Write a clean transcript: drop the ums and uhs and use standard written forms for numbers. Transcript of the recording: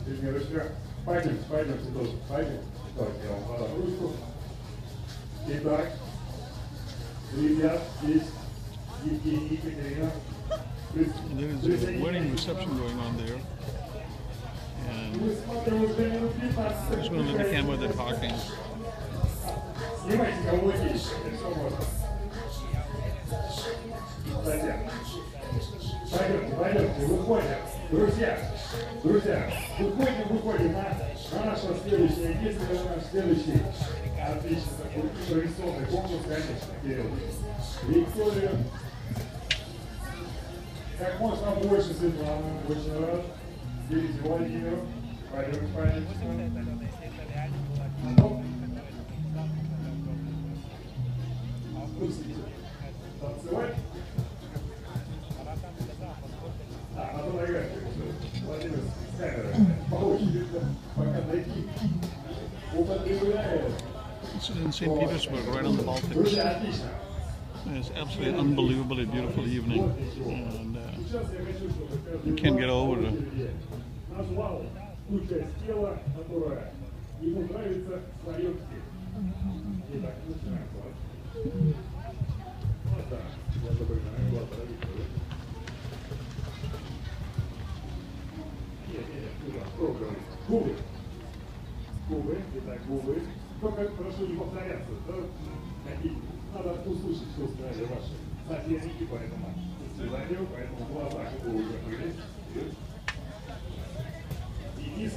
Тренировочка. Пойдемте, пойдемте тоже. Пойдемте. Так, я вам подам ручку. Итак, ребят, здесь Евгений, Екатерина. There's a wedding reception going on there. And I just want to let the camera they're talking. Снимайте кого есть, все можно. Пойдемте, пойдемте, выходим. Друзья, выходим на наш следующий, если это наш следующий, отлично, такой традиционный конкурс, конечно, Кирилл. Виктория, как можно больше, Светлана, очень рад. Берите Владимиру, пойдемте. Танцевать? А то наиграть. Владимир с камерой. По очереди, пока дойти. Употребляет. It's in St. Petersburg, right on the Baltics. It's absolutely unbelievably beautiful evening, and you can't get over it. Назвал ту часть тела, которая ему нравится, свое тело. Итак, начинаем. Вот так. Я забываю глаза Виктория. Нет, туда, пробуем. Губы. Итак, губы. Только прошу не повторяться. Надо услышать, что сказали ваши соперники, поэтому в глазах это уже были. И низ.